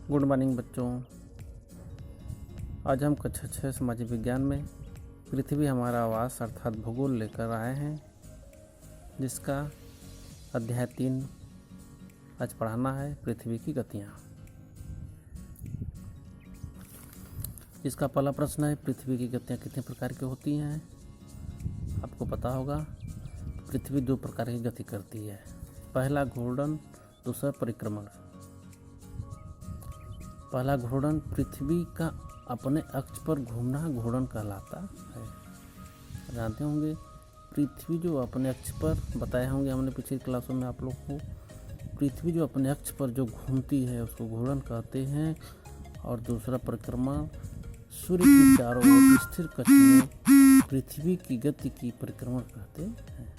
Good morning बच्चों। आज हम कक्षा 6 सामाजिक विज्ञान में पृथ्वी हमारा आवास अर्थात भूगोल लेकर आए हैं, जिसका अध्याय 3 आज पढ़ाना है पृथ्वी की गतियाँ। इसका पहला प्रश्न है, पृथ्वी की गतियाँ कितने प्रकार की होती हैं। आपको पता होगा पृथ्वी 2 प्रकार की गति करती है, पहला घूर्णन, दूसरा परिक्रमण। पहला घूर्णन, पृथ्वी का अपने अक्ष पर घूमना घूर्णन कहलाता है। जानते होंगे पृथ्वी जो अपने अक्ष पर, बताए होंगे हमने पिछली क्लासों में आप लोग को, पृथ्वी जो अपने अक्ष पर जो घूमती है उसको घूर्णन कहते हैं। और दूसरा परिक्रमण, सूर्य की चारों ओर स्थिर कक्ष में पृथ्वी की गति की परिक्रमण कहते हैं,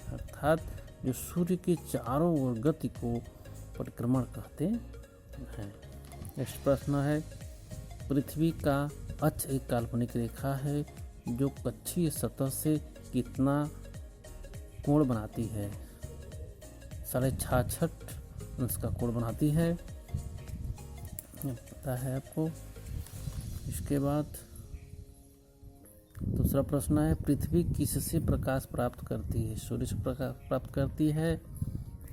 अर्थात जो सूर्य के चारों ओर गति को परिक्रमण कहते हैं। नेक्स्ट प्रश्न है, पृथ्वी का अक्ष एक काल्पनिक रेखा है जो कक्षीय सतह से कितना कोण बनाती है। 66.5 अंश का कोण बनाती है, पता है आपको। इसके बाद दूसरा प्रश्न है, पृथ्वी किससे प्रकाश प्राप्त करती है। सूर्य से प्रकाश प्राप्त करती है।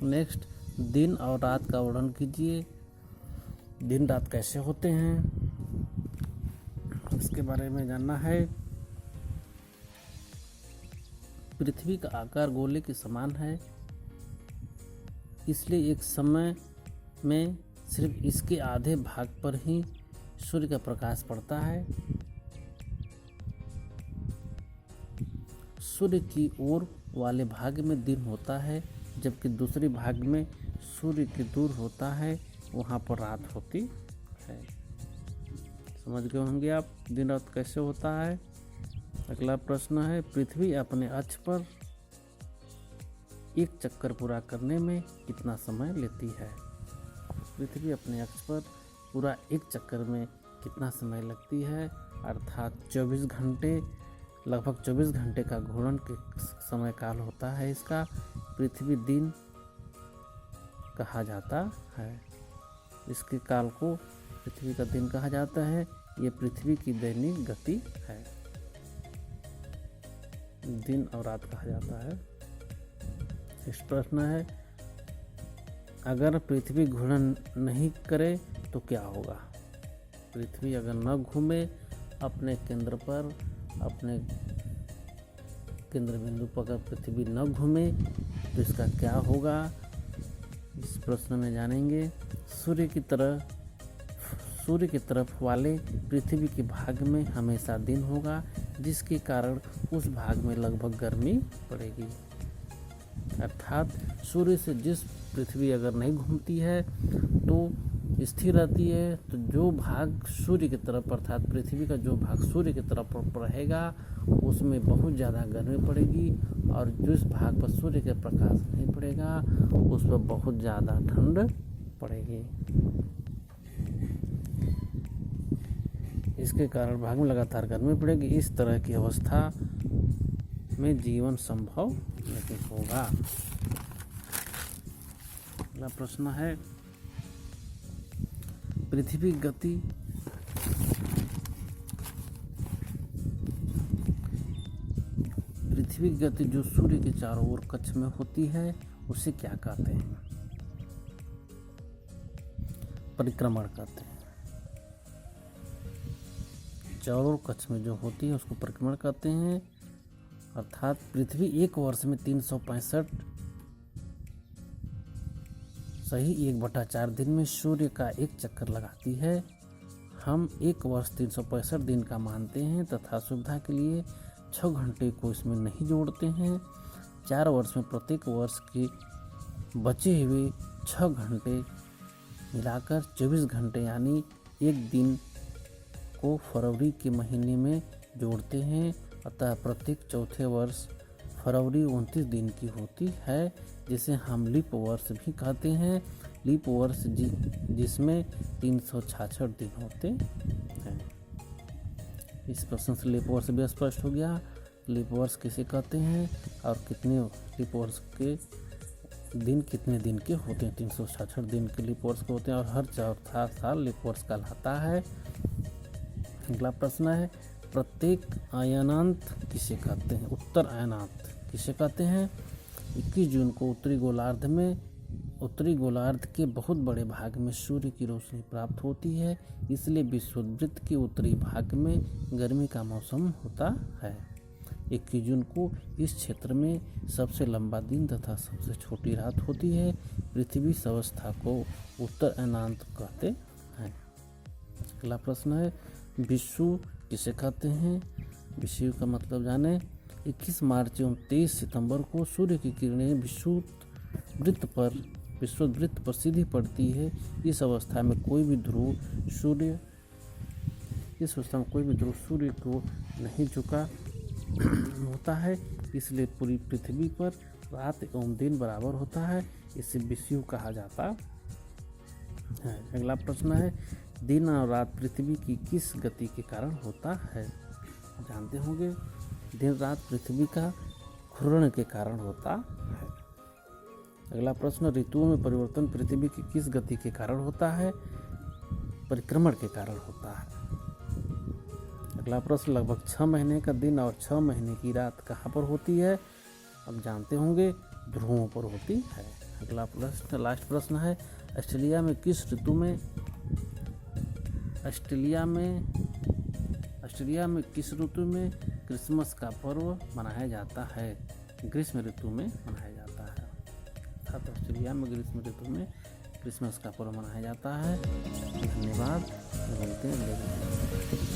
नेक्स्ट, दिन और रात का वर्णन कीजिए। दिन रात कैसे होते हैं, इसके बारे में जानना है। पृथ्वी का आकार गोले के समान है, इसलिए एक समय में सिर्फ इसके आधे भाग पर ही सूर्य का प्रकाश पड़ता है। सूर्य की ओर वाले भाग में दिन होता है, जबकि दूसरे भाग में सूर्य के दूर होता है, वहाँ पर रात होती है। समझ गए होंगे आप दिन रात कैसे होता है। अगला प्रश्न है, पृथ्वी अपने अक्ष पर एक चक्कर पूरा करने में कितना समय लेती है। पृथ्वी अपने अक्ष पर पूरा एक चक्कर में कितना समय लगती है, अर्थात 24 घंटे, लगभग 24 घंटे का घूर्णन के समय काल होता है इसका। पृथ्वी दिन कहा जाता है, इसके काल को पृथ्वी का दिन कहा जाता है। ये पृथ्वी की दैनिक गति है, दिन और रात कहा जाता है। इस प्रश्न है, अगर पृथ्वी घूर्णन नहीं करे तो क्या होगा। पृथ्वी अगर न घूमे, अपने केंद्र पर, अपने केंद्र बिंदु पर अगर पृथ्वी न घूमे तो इसका क्या होगा, इस प्रश्न में जानेंगे। सूर्य की तरफ वाले पृथ्वी के भाग में हमेशा दिन होगा, जिसके कारण उस भाग में लगभग गर्मी पड़ेगी। अर्थात सूर्य से जिस पृथ्वी अगर नहीं घूमती है तो स्थिर रहती है, तो जो भाग सूर्य की तरफ, अर्थात पृथ्वी का जो भाग सूर्य की तरफ रहेगा उसमें बहुत ज़्यादा गर्मी पड़ेगी, और जिस भाग पर सूर्य का प्रकाश नहीं पड़ेगा उस पर बहुत ज़्यादा ठंड पड़ेगी। इसके कारण भाग में लगातार गर्मी पड़ेगी। इस तरह की अवस्था में जीवन संभव नहीं होगा। अगला प्रश्न है, पृथ्वी गति जो सूर्य के चारों ओर कक्ष में होती है उसे क्या कहते हैं। परिक्रमण कहते हैं। चारों ओर कक्ष में जो होती है उसको परिक्रमण कहते हैं, अर्थात पृथ्वी एक वर्ष में 365 सही 1/4 दिन में सूर्य का एक चक्कर लगाती है। हम एक वर्ष 365 दिन का मानते हैं तथा सुविधा के लिए 6 घंटे को इसमें नहीं जोड़ते हैं। 4 वर्ष में प्रत्येक वर्ष के बचे हुए 6 घंटे मिलाकर 24 घंटे यानी एक दिन को फरवरी के महीने में जोड़ते हैं। अतः प्रत्येक चौथे वर्ष फरवरी 29 दिन की होती है, जिसे हम लीप वर्ष भी कहते हैं। लीप वर्ष जिसमें 366 दिन होते हैं। इस प्रश्न से लीप वर्ष भी स्पष्ट हो गया। लीप वर्ष किसे कहते हैं और कितने लीप वर्ष के दिन कितने दिन के होते हैं? 366 दिन के लीप वर्ष के होते हैं और हर चौथा साल लीप वर्ष कहलाता है। अगला प्रश्न है, प्रत्येक अयनांत किसे कहते हैं? उत्तर अयनांत किसे कहते हैं? 21 जून को उत्तरी गोलार्ध के बहुत बड़े भाग में सूर्य की रोशनी प्राप्त होती है, इसलिए विषुववृत्त के उत्तरी भाग में गर्मी का मौसम होता है। 21 जून को इस क्षेत्र में सबसे लंबा दिन तथा सबसे छोटी रात होती है। पृथ्वी इस अवस्था को उत्तर अयनांत कहते हैं। अगला प्रश्न है, विषुव किसे कहते हैं? विषुव का मतलब जाने। 21 मार्च एवं 23 सितंबर को सूर्य की किरणें विषुववृत्त पर सीधी पड़ती है। इस अवस्था में कोई भी ध्रुव सूर्य को नहीं झुका होता है, इसलिए पूरी पृथ्वी पर रात एवं दिन बराबर होता है। इसे विषुव कहा जाता है। अगला प्रश्न है, दिन और रात पृथ्वी की किस गति के कारण होता है? जानते होंगे, दिन रात पृथ्वी का घूर्णन के कारण होता है। अगला प्रश्न, ऋतुओं में परिवर्तन पृथ्वी की किस गति के कारण होता है? परिक्रमण के कारण होता है। अगला प्रश्न, लगभग 6 महीने का दिन और 6 महीने की रात कहाँ पर होती है? अब जानते होंगे, ध्रुवों पर होती है। अगला प्रश्न, लास्ट प्रश्न है, ऑस्ट्रेलिया में किस ऋतु में क्रिसमस का पर्व मनाया जाता है? ग्रीष्म ऋतु में मनाया जाता है। अर्थात ऑस्ट्रेलिया में ग्रीष्म ऋतु में क्रिसमस का पर्व मनाया जाता है। धन्यवाद। मिलते हैं अगले वीडियो में।